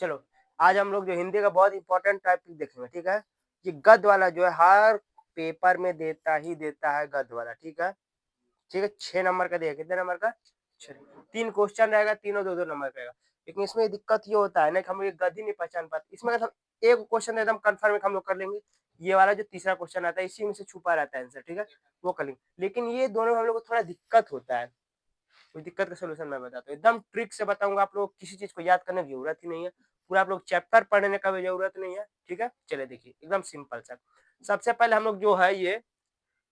चलो आज हम लोग जो हिंदी का बहुत इंपॉर्टेंट टॉपिक देखेंगे, ठीक है। ये गद्य वाला जो है हर पेपर में देता ही देता है गद्य वाला, ठीक है। ठीक है, 6 नंबर का देगा। कितने नंबर का? 6। 3 क्वेश्चन रहेगा, तीनों 2-2 नंबर का रहेगा। लेकिन इसमें दिक्कत ये होता है ना कि हम ये गद्य नहीं पहचान पाते। इसमें अगर हम एक क्वेश्चन एकदम कंफर्म हम लोग कर लेंगे, ये वाला जो तीसरा क्वेश्चन आता है इसी में से छुपा रहता है आंसर, ठीक है, वो कर लेंगे। लेकिन ये दोनों में हम लोग को थोड़ा दिक्कत होता है। उस दिक्कत का सॉल्यूशन मैं बताता हूँ, एकदम ट्रिक से बताऊंगा। आप लोग किसी चीज को याद करने की जरूरत ही नहीं है, पूरा आप लोग चैप्टर पढ़ने का भी जरूरत नहीं है, ठीक है। चले देखिए, एकदम सिंपल सा। सबसे पहले हम लोग जो है ये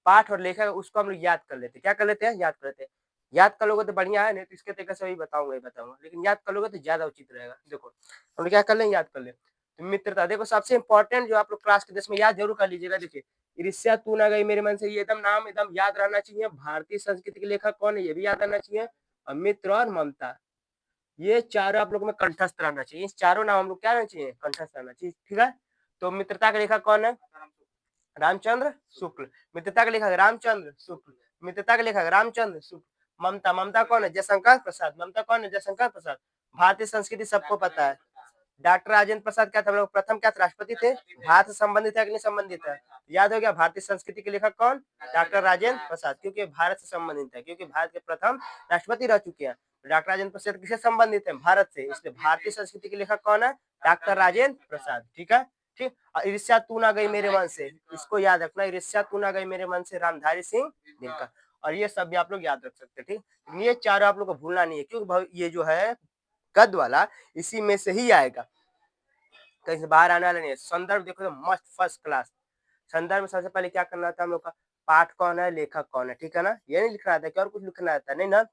पाठ और लेखा उसको हम लोग याद कर लेते हैं। क्या कर लेते हैं? याद कर लेते हैं। याद कर लोगे तो बढ़िया है, नहीं तो इसके तरीके से वही बताऊंगा ही बताऊंगा, लेकिन याद कर लोगे तो ज्यादा उचित रहेगा। देखो हम लोग क्या कर लें, याद कर ले। तो मित्रता देखो सबसे इंपॉर्टेंट जो आप लोग क्लास के 10 में याद जरूर कर लीजिएगा। देखिए ईर्ष्या तू ना गई मेरे मन से, ये एकदम नाम एकदम याद रहना चाहिए। भारतीय संस्कृति के लेखक कौन है ये भी याद रहना चाहिए। और मित्र और ममता, ये चारों आप लोग में कंठस्थ रहना चाहिए। इस चारों नाम हम लोग क्या रहना चाहिए? कंठस्थ रहना चाहिए, ठीक है। तो मित्रता का लेखक कौन है? रामचंद्र शुक्ल। मित्रता का लेखक रामचंद्र शुक्ल। मित्रता का लेखक रामचंद्र शुक्ल। ममता, ममता कौन है? जयशंकर प्रसाद। ममता कौन है? जयशंकर प्रसाद। भारतीय संस्कृति सबको पता है। डॉक्टर राजेंद्र प्रसाद क्या थे? हम लोग प्रथम क्या राष्ट्रपति थे? भारत से संबंधित है कि नहीं संबंधित है? याद हो गया। भारतीय संस्कृति के लेखक कौन? डॉक्टर राजेंद्र प्रसाद, क्योंकि भारत से संबंधित है, क्योंकि भारत के प्रथम राष्ट्रपति रह चुके हैं। डॉक्टर राजेंद्र प्रसाद किससे संबंधित है? भारत से, इसलिए भारतीय संस्कृति के लेखक कौन है? डॉक्टर राजेंद्र प्रसाद, ठीक है। ठीक। ईर्ष्या तू ना गई मेरे मन से, इसको याद रखना। ईर्ष्या तू ना गई मेरे मन से, रामधारी सिंह दिनकर। और ये सब भी आप लोग याद रख सकते हैं, ठीक। ये चारों आप लोग को भूलना नहीं है, क्योंकि ये जो है गद वाला इसी में से ही आएगा, कहीं से बाहर आने वाला नहीं है। संदर्भ देखो तो मस्त फर्स्ट क्लास। संदर्भ में सबसे पहले क्या करना था हम लोग का? पाठ कौन है, लेखक कौन है, ठीक है ना। ये नहीं लिखना था कि और कुछ लिखना था, नहीं ना।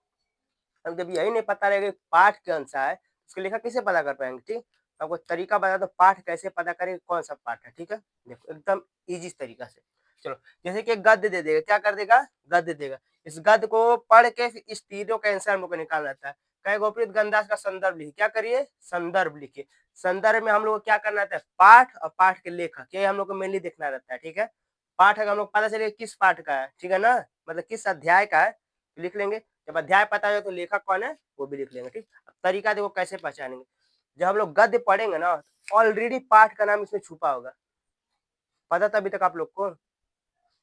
हम जब यही नहीं पता रहेगा पाठ कौन सा है, उसके लेखक कैसे पता कर पाएंगे, ठीक। आपको तरीका बता दो पाठ कैसे पता करें कौन सा पाठ है, ठीक है। देखो एकदम इजी तरीका से। चलो जैसे कि गद्य दे देगा, क्या कर देगा? गद्य देगा। इस गद्य को पढ़ के फिर इस तीनों का आंसर हम लोग को निकालना था। कहे गोपीनाथ गणदास का संदर्भ लिखिए। क्या करिए? संदर्भ लिखिए। संदर्भ में हम लोग को क्या करना था? पाठ और पाठ के लेखक, ये हम लोग को मेनली देखना रहता है, ठीक है। पाठ है हम लोग पता चले किस पाठ का है, ठीक है ना, मतलब किस अध्याय का है, लिख लेंगे। जब अध्याय पता है तो लेखक कौन है वो भी लिख लेंगे, ठीक। तरीका देखो कैसे पहचानेंगे। जब हम लोग गद्य पढ़ेंगे ना, ऑलरेडी पाठ का नाम इसमें छुपा होगा। पता था अभी तक आप लोग को?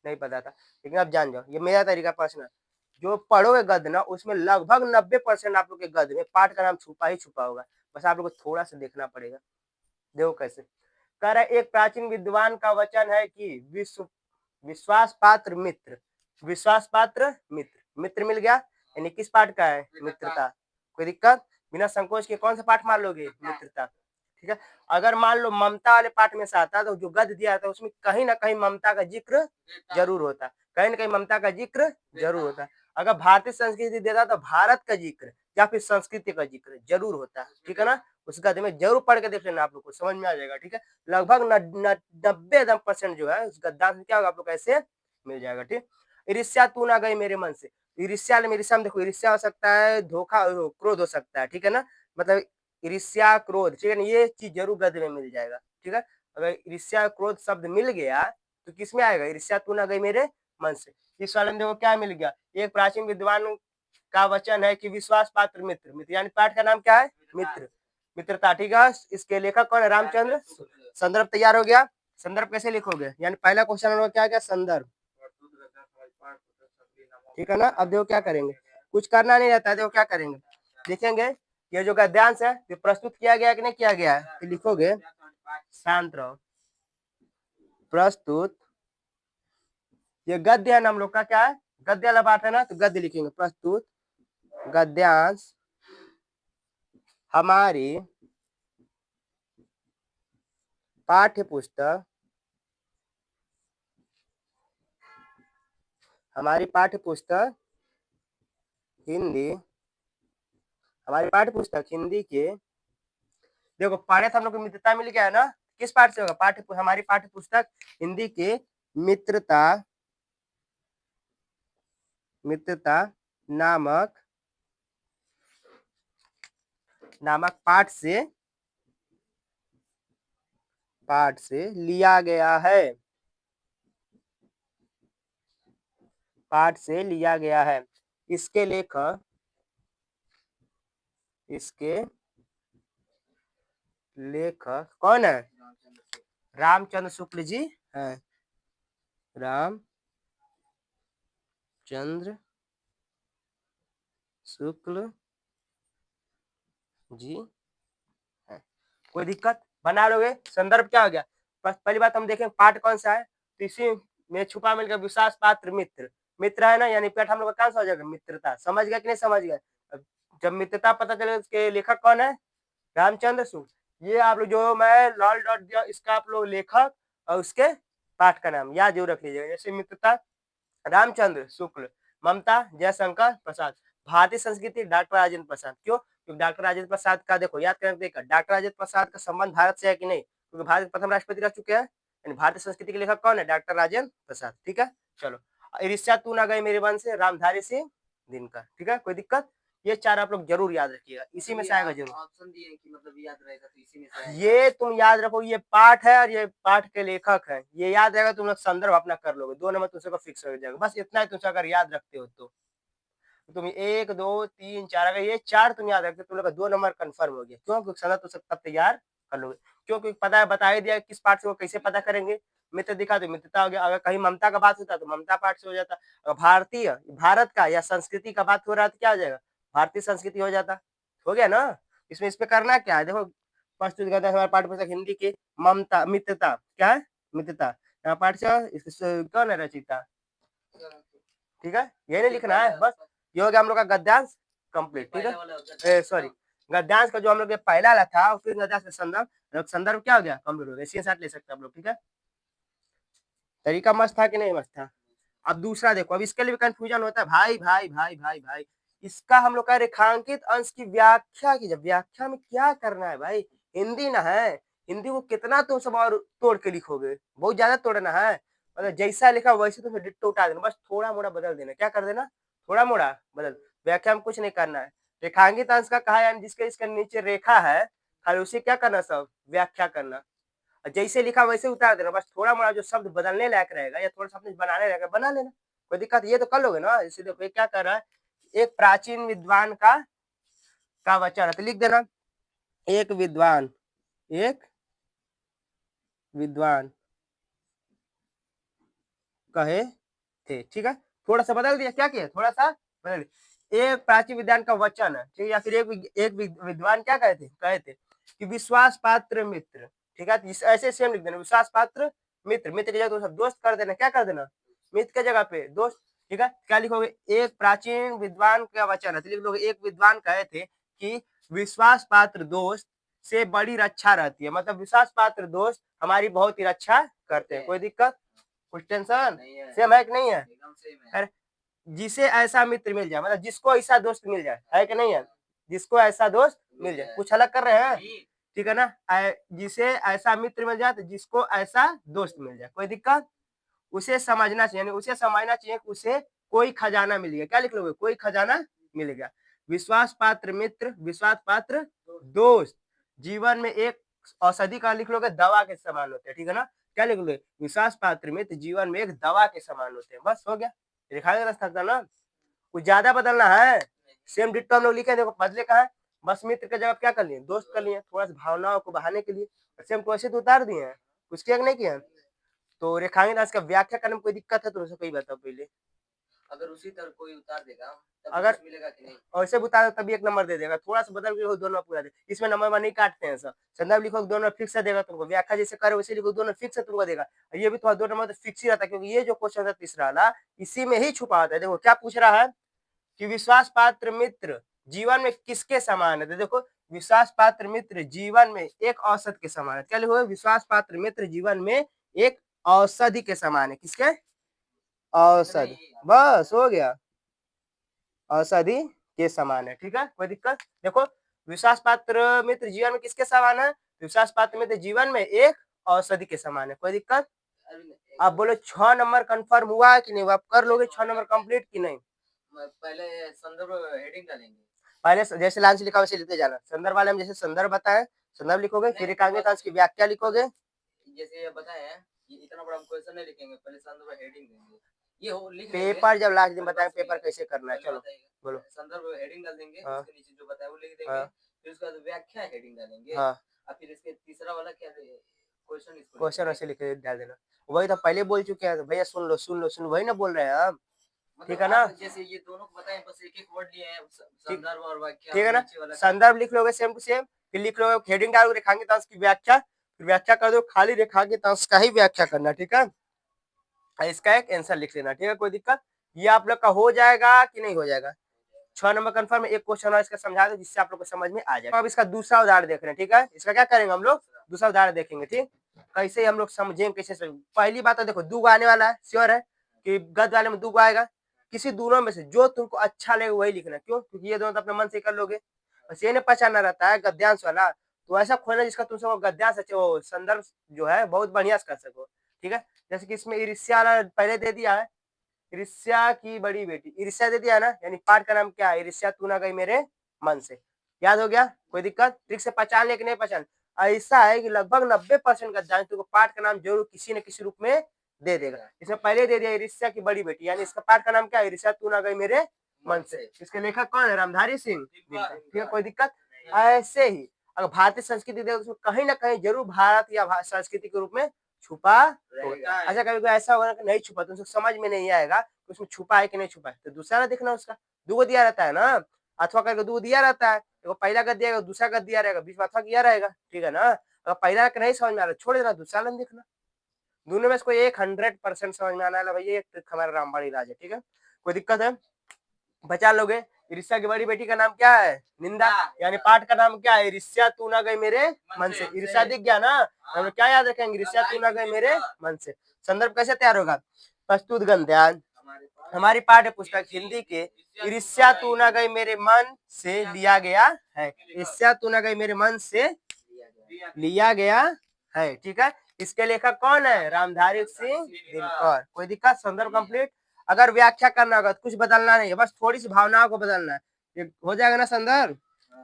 नहीं पता था, लेकिन अब जान जाओ। ये मेरा तरीका पढ़ना, जो पढ़ोगे गद्य ना उसमें लगभग 90% आप लोग के गद्य में पाठ का नाम छुपा ही छुपा होगा। बस आप लोग को थोड़ा सा देखना पड़ेगा। देखो कैसे कह रहा है। एक प्राचीन विद्वान का वचन है कि विश्वास पात्र मित्र। विश्वास पात्र मित्र, मित्र मिल गया, यानी किस पाठ का है? मित्रता। कोई दिक्कत? बिना संकोच के कौन सा पाठ मान लोगे? मित्रता, ठीक है। अगर मान लो ममता वाले पाठ में से आता तो जो गद्य दिया था उसमें कहीं ना कहीं ममता का जिक्र जरूर होता, कहीं ना कहीं ममता का जिक्र जरूर होता। अगर भारतीय संस्कृति देता तो भारत का जिक्र या फिर संस्कृति का जिक्र जरूर होता, ठीक है ना। उस गद्य में जरूर पढ़ के देख लेना, आप लोग को समझ में आ जाएगा, ठीक है। लगभग 90% जो है उस गद्दांश में क्या होगा आप लोग ऐसे मिल जाएगा, ठीक। ईर्ष्या तू ना गई मेरे मन से। ईर्ष्या में देखो ईर्ष्या हो सकता है, धोखा क्रोध हो सकता है, ठीक है ना। मतलब ईर्ष्या क्रोध, ठीक है ना, ये चीज जरूर गद्य में मिल जाएगा, ठीक है। अगर ईर्ष्या क्रोध शब्द मिल गया तो किस में आएगा? ईर्ष्या तू ना गई मेरे मन से। इस वाले में देखो क्या मिल गया? एक प्राचीन विद्वान का वचन है कि विश्वास पात्र मित्र। मित्र यानी पाठ का नाम क्या है? मित्र, मित्रता, ठीक है। इसके लेखक कौन है? रामचंद्र। संदर्भ तैयार हो गया। संदर्भ कैसे लिखोगे? यानी पहला क्वेश्चन हम लोग क्या गया? संदर्भ, ठीक है ना। अब देखो क्या करेंगे, कुछ करना नहीं रहता है। देखो क्या करेंगे, लिखेंगे ये जो गद्यांश है ये प्रस्तुत किया गया कि नहीं किया गया है, तो लिखोगे शांत रहो। प्रस्तुत, ये गद्य है ना हम लोग का, क्या है? गद्य वाला पाठ है ना, तो गद्य लिखेंगे। प्रस्तुत गद्यांश हमारी पाठ्य पुस्तक, हमारी पाठ्य पुस्तक हिंदी, हमारी पाठ्य पुस्तक हिंदी के, देखो पढ़े तो हम लोग को मित्रता मिल गया है ना। किस पाठ से होगा? हमारी पाठ्य पुस्तक हिंदी के मित्रता, मित्रता नामक नामक पाठ से लिया गया है, पाठ से लिया गया है। इसके लेखक, इसके लेखक कौन है? रामचंद्र शुक्ल जी है। रामचंद्र शुक्ल जी है। कोई दिक्कत? बना लोगे? संदर्भ क्या हो गया? पहली बात हम देखें पाठ कौन सा है, तो इसी में छुपा मिलकर विश्वास पात्र मित्र, मित्र है ना, यानी पेट हम लोग का कौन सा हो जाएगा? मित्रता। समझ गया कि नहीं समझ गया? जब मित्रता पता चले उसके लेखक कौन है? रामचंद्र शुक्ल। ये आप लोग जो मैं लाल डॉट दिया इसका आप लोग लेखक और उसके पाठ का नाम याद जरूर रख लीजिएगा। जैसे मित्रता रामचंद्र शुक्ल, ममता जयशंकर प्रसाद, भारतीय संस्कृति डॉक्टर राजेंद्र प्रसाद। क्यों? क्योंकि डॉक्टर राजेंद्र प्रसाद का देखो याद करके देखा, डॉक्टर राजेंद्र प्रसाद का संबंध भारत से है कि नहीं? क्योंकि भारत प्रथम राष्ट्रपति रह चुके हैं, यानी भारतीय संस्कृति के लेखक कौन है? डॉक्टर राजेंद्र प्रसाद। ठीक है, चलो। ईर्ष्या तू ना गए मेरे वन से, रामधारी सिंह दिनकर। ठीक है, कोई दिक्कत? ये चार आप लोग जरूर याद रखिएगा, इसी में से आएगा जरूर। ऑप्शन दिए कि मतलब याद रहेगा तो इसी में से आएगा। ये तुम याद रखो, ये पाठ है और ये पाठ के लेखक है, ये याद रहेगा। तुम लोग संदर्भ अपना कर लोगे, 2 नंबर तुमसे फिक्स हो जाएगा। बस इतना ही तुमसे अगर याद रखते हो तो तुम 1 2 3 4, अगर ये 4 तुम याद रखते तुम लोग का 2 नंबर कंफर्म हो गया। क्यों? क्योंकि सदा तो सब तैयार कर लोगे। क्यों? क्योंकि पता है, बता ही दिया किस पाठ से वो कैसे पता करेंगे। मित्र दिखा तो मित्रता हो गया, अगर कहीं ममता का बात होता तो ममता पाठ से हो जाता, अगर भारतीय भारत का या संस्कृति का बात हो रहा तो क्या हो जाएगा? भारतीय संस्कृति हो जाता। हो गया ना? इसमें इस पे करना क्या है, देखो प्रस्तुत करता है हमारे पाठ्य पुस्तक हिंदी की ममता मित्रता। क्या है? मित्रता। यहाँ पाठ से कौन है रचिता? ठीक है, यही नहीं लिखना है बस। ये हो गया हम लोग का गद्यांश कंप्लीट। ठीक है, सॉरी गद्यांश का जो हम लोग पहला वाला था, फिर गद्यांश संदर्भ, संदर्भ क्या हो गया? कंप्लीट हो गया। इसी के साथ ले सकते हैं हम लोग। ठीक है, तरीका मस्त था कि नहीं मस्त था? अब दूसरा देखो, अब इसके लिए भी कंफ्यूजन होता है भाई भाई भाई भाई भाई। इसका हम लोग का रेखांकित अंश की व्याख्या की, जब व्याख्या में क्या करना है भाई? हिंदी ना है, हिंदी को कितना तुम सब और तोड़ के लिखोगे? बहुत ज्यादा तोड़ना है। मतलब जैसा लिखा वैसे तुम डिट्टो उठा देना, बस थोड़ा मोड़ा बदल देना। क्या कर देना? थोड़ा मोड़ा बदल। व्याख्या में कुछ नहीं करना है। रेखांकित अंश का कहा, यानी जिसके इसके नीचे रेखा है, खाली उसे क्या करना, सब व्याख्या करना। जैसे लिखा वैसे उतार देना, बस थोड़ा मोड़ा जो शब्द बदलने लायक रहेगा या थोड़ा सा बनाने लायक बना लेना। कोई दिक्कत? ये तो कर लोगे ना। इसे देखो क्या कर रहा है, एक प्राचीन विद्वान का वचन है, तो लिख देना एक विद्वान, एक विद्वान कहे थे। ठीक है, थोड़ा सा बदल दिया, क्या किया? थोड़ा सा बदल दिया। एक प्राचीन विद्वान का वचन है, ठीक है, या फिर एक विद्वान क्या कहे थे कि विश्वास पात्र मित्र। ठीक है, ऐसे सेम लिख देना, विश्वास पात्र मित्र। मित्र की जगह तो दोस्त कर देना। क्या कर देना? मित्र की जगह पे दोस्त। ठीक है, क्या लिखोगे? एक प्राचीन विद्वान का वचन है, तो लिख लोगे एक विद्वान कहे थे कि विश्वास पात्र दोस्त से बड़ी रक्षा रहती है। मतलब विश्वास पात्र दोस्त हमारी बहुत ही रक्षा करते हैं। कोई दिक्कत? कुछ टेंशन? सेम है कि नहीं है? अरे जिसे ऐसा मित्र मिल जाए, मतलब जिसको ऐसा दोस्त मिल जाए, है कि नहीं है? जिसको ऐसा दोस्त मिल जाए, कुछ अलग कर रहे हैं? ठीक है ना? जिसे ऐसा मित्र मिल जाए, तो जिसको ऐसा दोस्त मिल जाए। कोई दिक्कत? उसे समझना चाहिए, यानी उसे समझना चाहिए कि उसे कोई खजाना मिल गया। क्या लिख लोगे? कोई खजाना मिल गया। विश्वास पात्र मित्र, विश्वास पात्र दोस्त जीवन में एक औषधि का लिख लोगे, दवा के समान होते हैं। ठीक है ना? क्या लिख लोगे? विश्वास पात्र मित्र जीवन में एक दवा के समान होते हैं। बस हो गया, दिखाई रास्ता था ना। कुछ ज्यादा बदलना है? सेम डिट्टो हम लोग लिखे, देखो बदले कहा है, बस मित्र की जगह क्या कर लिए? दोस्त कर लिए, थोड़ा सा भावनाओं को बहाने के लिए। सेम तो ऐसे तो उतार दिए हैं, कुछ किया नहीं किया? तो रेखांकित अंश का व्याख्या करने में कोई दिक्कत है तो उसे कोई बताओ पहले। अगर उसी तरह कोई उतार देगा अगर मिलेगा कि नहीं? ऐसे बता दो तभी 1 नंबर दे देगा। थोड़ा सा बदल के दोनों पूरा दे, इसमें नंबर नहीं काटते हैं सर। संदर्भ लिखो, दोनों फिक्स देगा तुमको। व्याख्या जैसे करे वैसे लिखो, दोनों फिक्स तुमको देगा। ये भी थोड़ा 2 नंबर तो फिक्स ही रहता है, क्योंकि ये जो क्वेश्चन है तीसरा वाला, इसी में ही छुपा होता है। देखो क्या पूछ रहा है कि विश्वास पात्र मित्र जीवन में किसके समान है? तो देखो विश्वास पात्र मित्र जीवन में एक औषध के समान है। क्या लिखोगे? विश्वास पात्र मित्र जीवन में एक औषधि के समान है। किसके? औषधि। बस हो गया, औषधि के समान है। ठीक है, कोई दिक्कत? देखो विश्वास पात्र मित्र जीवन में किसके समान है? विश्वास पात्र मित्र जीवन में एक औषधि के समान है। कोई दिक्कत? आप बोलो 6 नंबर कंफर्म हुआ कि नहीं? आप कर लोगे 6 नंबर कंप्लीट कि नहीं? पहले संदर्भ हेडिंग डालेंगे, पहले जैसे लाइन से लिखा वैसे लिखते जाना। संदर्भ वाले में जैसे संदर्भ बताए संदर्भ लिखोगे, फिर रेखांकित अंश की व्याख्या लिखोगे। जैसे ये बताए इतना बड़ा क्वेश्चन नहीं लिखेंगे, पहले संदर्भ हेडिंग देंगे। ये हो लिख पेपर जब लास्ट दिन बताएंगे पेपर कैसे करना है। चलो बोलो। संदर्भ हेडिंग डाल देंगे, उसके नीचे जो बताया वो लिख देंगे, फिर उसके बाद व्याख्या हेडिंग डालेंगे। और फिर इसके तीसरा वाला क्या है, क्वेश्चन ऐसे लिख के डाल देना। वही तो पहले बोल चुके हैं, तो भैया सुन लो सुन लो सुन लो, वही ना बोल रहे हैं हम। ठीक है ना, जैसे ये दोनों को बताएं, बस एक एक वर्ड लिए हैं, संदर्भ और वाक्य, ठीक है ना। नीचे वाला संदर्भ लिख लोगे सेम टू सेम, फिर लिख लोगे हेडिंग डालोगे रेखांकितांश की व्याख्या, फिर व्याख्या कर दो, खाली रेखांकितांश का ही व्याख्या करना। ठीक है, इसका एक आंसर लिख लेना। ठीक है, कोई दिक्कत, ये आप लोग का हो जाएगा कि नहीं हो जाएगा। 6 नंबर कंफर्म। एक क्वेश्चन और इसका समझा दो जिससे आप लोग को समझ में आ जाए। तो अब इसका दूसरा उदाहरण देख रहे हैं। ठीक है, इसका क्या करेंगे हम लोग, दूसरा उदाहरण देखेंगे। ठीक, कैसे हम लोग समझेंगे, कैसे समझेंगे। पहली बात तो देखो, दूगो आने वाला है, श्योर है कि गद वाले में दूगो आएगा। किसी दोनों में से जो तुमको अच्छा लगे वही लिखना। क्यों, क्योंकि ये दोनों तो अपने मन से कर लोगे। बस ये नहीं पहचानना रहता है गद्यांश वाला, तो ऐसा खोलना जिसका तुम सबको गद्यांश अच्छा वो संदर्भ जो है बहुत बढ़िया से कर सको। ठीक है, जैसे कि इसमें ईर्ष्या वाला पहले दे दिया है, ईर्ष्या की बड़ी बेटी, ईर्ष्या दे दिया ना, यानी पाठ का नाम क्या है, ईर्ष्या तू ना गई मेरे मन से। याद हो गया, कोई दिक्कत, ट्रिक से पहचान ले कि नहीं पहचान। ऐसा है कि लगभग 90% गद्यांश तुमको पाठ का नाम जरूर किसी न किसी रूप में दे देगा। इसमें पहले दे दिया ईर्ष्या की बड़ी बेटी, यानी इसका पाठ का नाम क्या है, ईर्ष्या तू ना गई मेरे मन से। इसके लेखक कौन है, रामधारी सिंह। ठीक है, कोई दिक्कत। ऐसे ही अगर भारतीय संस्कृति देखो तो कहीं ना कहीं जरूर भारत या संस्कृति के रूप में छुपा होगा। अच्छा, कभी कोई ऐसा होगा कि नहीं छुपा, तुमसे समझ में नहीं आएगा कि उसमें छुपा है कि नहीं छुपा है, तो दूसरा ना देखना उसका, दूगो दिया रहता है ना, अथवा करके दूगो दिया रहता है, देखो पहला गद दिया दूसरा गद दिया रहेगा, बीच में अथवा किया रहेगा। ठीक है ना, अगर पहला का नहीं समझ में आ रहा छोड़ देना, दूसरा लन देखना। दोनों में से कोई एक 100% समझ में आना है भैया, एक ट्रिक हमारा रामबाण इलाज है। ठीक है, कोई दिक्कत है, बचा लोगे। ईर्ष्या की बड़ी बेटी का नाम क्या है, निंदा, यानी पाठ का नाम क्या है, ईर्ष्या तू ना गई मेरे मन से। ईर्ष्या दिख गया ना, हम क्या याद रखेंगे, ईर्ष्या तू ना गई मेरे मन से। संदर्भ कैसे तैयार होगा, प्रस्तुत गद्यांश हमारी पाठ्य पुस्तक हिंदी के ईर्ष्या तू ना गई मेरे मन से लिया गया है। ईर्ष्या तू ना गई मेरे मन से लिया गया है। ठीक है, इसके लेखक कौन है, रामधारी सिंह दिनकर। कोई दिक्कत, संदर्भ कंप्लीट। अगर व्याख्या करना होगा तो कुछ बदलना नहीं है, बस थोड़ी सी भावनाओं को बदलना है, ये हो जाएगा ना संदर्भ।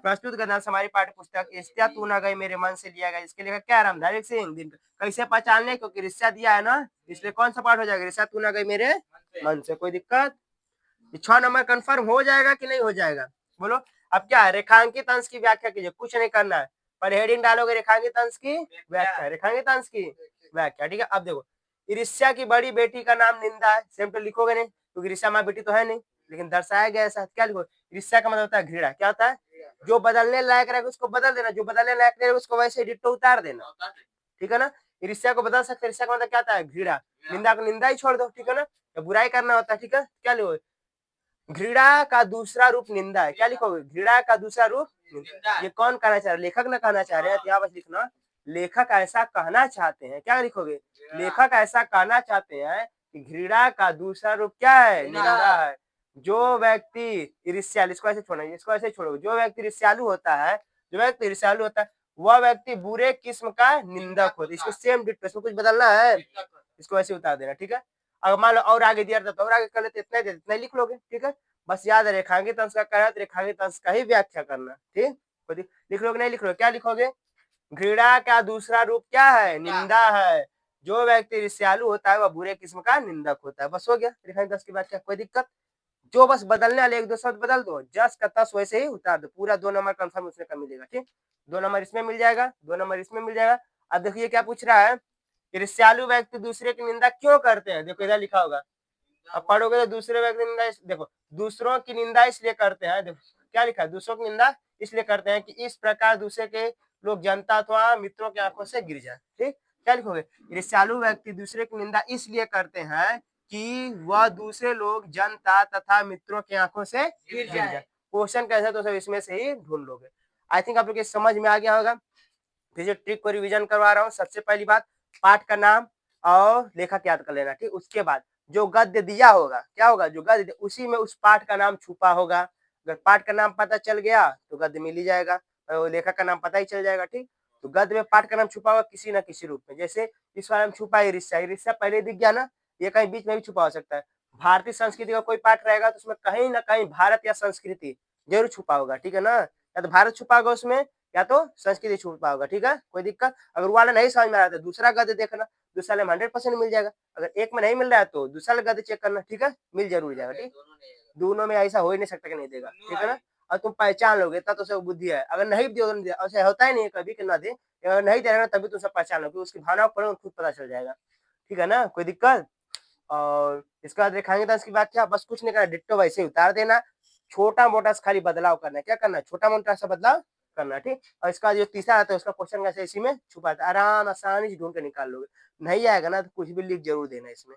प्रस्तुत गद्यांश हमारी पाठ्य पुस्तक ईर्ष्या तू ना गई मेरे मन से लिया गया, इसके लेखक क्या है, रामधारी सिंह दिनकर। कैसे पहचान ले, क्योंकि ईर्ष्या दिया है ना, इसलिए कौन सा पाठ हो जाएगा, ईर्ष्या तू ना गई मेरे मन से। कोई दिक्कत, 6 नंबर कंफर्म हो जाएगा कि नहीं हो जाएगा, बोलो। अब क्या है, रेखांकित अंश की व्याख्या कीजिए, कुछ नहीं करना है, पर हेडिंग डालोगे रेखांकित अंश की व्याख्या, रेखांकित अंश की व्याख्या। ठीक है, अब देखो, ईर्ष्या की बड़ी बेटी का नाम निंदा है, सेम तो लिखोगे नहीं क्योंकि ईर्ष्या माँ बेटी तो है नहीं, लेकिन दर्शाया गया ऐसा, क्या लिखो, ईर्ष्या का मतलब होता है घृणा। क्या होता है, जो बदलने लायक रहेगा उसको बदल देना, जो बदलने लायक रहेगा उसको वैसे डिट्टो उतार देना। ठीक है ना, ईर्ष्या को बदल सकते, ईर्ष्या का मतलब क्या होता है, घृणा। निंदा को निंदा ही छोड़ दो। ठीक है ना, तो बुराई करना होता है। ठीक है, क्या लिखो, घृणा का दूसरा रूप निंदा है। क्या लिखोगे, घृणा का दूसरा रूप निंदा। ये कौन कहना चाह रहे, लेखक ना कहना चाह रहे हैं, यहाँ बस लिखना, लेखक ऐसा कहना चाहते हैं। क्या लिखोगे, लेखक ऐसा कहना चाहते हैं कि घृणा का दूसरा रूप क्या है, निंदा है। जो व्यक्ति ईर्ष्यालु, इसको ऐसे छोड़ना, इसको ऐसे छोड़ोगे, जो व्यक्ति ईर्ष्यालु होता है, जो व्यक्ति ईर्ष्यालु होता है वह व्यक्ति बुरे किस्म का निंदक होता है। इसको सेम डिट्टो, इसमें कुछ बदलना है, इसको ऐसे उतार देना। ठीक है, अगर मान लो और आगे दिया तो और आगे कर लेते, इतना दे इतना लिख लोगे। ठीक है, बस याद है रेखांकित अंश का क्या, रेखांकित अंश का ही व्याख्या करना। ठीक, लिख लोगे नहीं लिख लो, क्या लिखोगे, घृणा का दूसरा रूप क्या है, निंदा है। जो व्यक्ति ईर्ष्यालु होता है वह बुरे किस्म का निंदक होता है। बस हो गया रेखांकित अंश की व्याख्या, कोई दिक्कत। जो बस बदलने वाले एक दो शब्द बदल दो, जस का तस वैसे ही उतार दो, पूरा 2 नंबर कंफर्म उसमें का मिलेगा। ठीक, 2 नंबर इसमें मिल जाएगा, 2 नंबर इसमें मिल जाएगा। अब देखिए क्या पूछ रहा है, ईर्ष्यालु व्यक्ति दूसरे की निंदा क्यों करते हैं, देखो इधर लिखा होगा, अब पढ़ोगे तो दूसरे व्यक्ति की निंदा, देखो दूसरों की निंदा इसलिए करते हैं, देखो क्या लिखा है, दूसरों की निंदा इसलिए करते हैं कि इस प्रकार दूसरे के लोग जनता अथवा मित्रों की आंखों से गिर जाए। ठीक, क्या लिखोगे, ईर्ष्यालु व्यक्ति दूसरे की निंदा इसलिए करते हैं कि वह दूसरे लोग जनता तथा मित्रों की आंखों से गिर जाए। क्वेश्चन कैसा तो सब इसमें से ही ढूंढ लोगे। आई थिंक आप लोग समझ में आ गया होगा। फिर जो ट्रिक को रिवीजन करवा रहा हूँ, सबसे पहली बात पाठ का नाम और लेखक याद कर लेना। ठीक, उसके बाद जो गद्य दिया होगा, क्या होगा, जो गद्य उसी में उस पाठ का नाम छुपा होगा। अगर पाठ का नाम पता चल गया तो गद्य मिल ही जाएगा, और लेखक का नाम पता ही चल जाएगा। ठीक, तो गद्य में पाठ का नाम छुपा होगा किसी न किसी रूप में, जैसे इस वाले में छुपा है ईर्ष्या, ईर्ष्या पहले दिख गया ना, ये कहीं बीच में भी छुपा हो सकता है। भारतीय संस्कृति का कोई पाठ रहेगा तो उसमें कहीं ना कहीं भारत या संस्कृति जरूर छुपा होगा। ठीक है ना, या तो भारत छुपा होगा उसमें, या तो संस्कृति छुपा होगा। ठीक है, कोई दिक्कत। अगर वाला नहीं समझ में आ रहा तो दूसरा गद्य देखना, दूसरा में 100% मिल जाएगा। अगर एक में नहीं मिल रहा है तो दूसरा गद्य चेक करना। ठीक है, मिल जरूर जाएगा। ठीक, दोनों में ऐसा हो ही नहीं सकता कि नहीं देगा। ठीक है ना, और तुम पहचान लोगे तब तो सब बुद्धि है। अगर नहीं दिया तो ऐसा होता ही नहीं है कभी कि ना दे, अगर नहीं दे रहा तभी तुम सब पहचान लोगे, उसकी भावनाओं पढ़ो खुद पता चल जाएगा। ठीक है ना, कोई दिक्कत? और इसके बाद दिखाएंगे तो इसकी बात क्या, बस कुछ नहीं करना, डिट्टो वैसे ही उतार देना, छोटा मोटा खाली बदलाव करना है। क्या करना है? छोटा मोटा सा बदलाव करना है, ठीक। और इसका जो तीसरा आता है उसका क्वेश्चन कैसे इसी में छुपा था, आराम आसानी से ढूंढ के निकाल लोगे। नहीं आएगा ना तो कुछ भी लिख जरूर देना इसमें,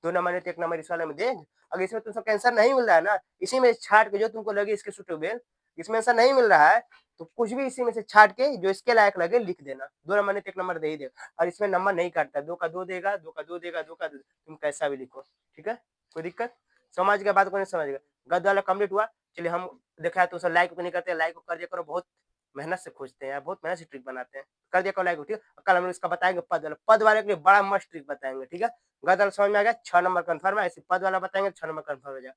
2 नंबर नहीं तो 1 नंबर इस वाले में देख। अगर इसमें तुमको आंसर नहीं मिल रहा है ना, इसी में छाट के जो तुमको लगे इसके सुटेबल, इसमें आंसर नहीं मिल रहा है तो कुछ भी इसी में से छाट के जो इसके लायक लगे लिख देना। 2 नंबर नहीं तो 1 नंबर दे ही देगा, और इसमें नंबर नहीं काटता, 2 का 2 देगा, 2 का 2 देगा, 2 का 2, तुम कैसा भी लिखो। ठीक है, कोई दिक्कत? समझ गया बात को नहीं समझ गया? गद्य वाला कंप्लीट हुआ। चलिए हम देखा तो लाइक नहीं करते, लाइक को कर दिया करो, बहुत मेहनत से खोजते हैं, बहुत मेहनत से ट्रिक बनाते हैं, कर दिया करो लाइक। ठीक है, कल हम इसका बताएंगे पद वाले के लिए बड़ा मस्त ट्रिक बताएंगे। ठीक है, गदल समझ में आ गया, 6 नंबर कन्फर्म है। ऐसे पद वाला बताएंगे 6 नंबर कन्फर्म हो जाएगा।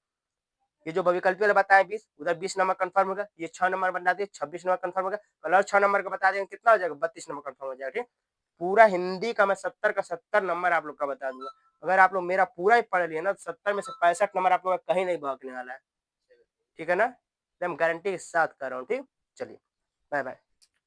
ये जो विकल्प वाला बताए 20, उधर 20 नंबर कन्फर्म होगा, ये 6 नंबर बता दिए 26 नंबर कन्फर्म होगा, कल और 6 नंबर का बता देंगे कितना हो जाएगा, 32 नंबर कन्फर्म हो जाएगा। ठीक, पूरा हिंदी का मैं 70 का 70 नंबर आप लोग का बता दूंगा। अगर आप लोग मेरा पूरा ही पढ़ लिए ना, 70 में से 65 नंबर आप लोग का कहीं नहीं भागने वाला है। ठीक है ना, एकदम गारंटी के साथ कर रहा हूँ। ठीक, चलिए बाय बाय।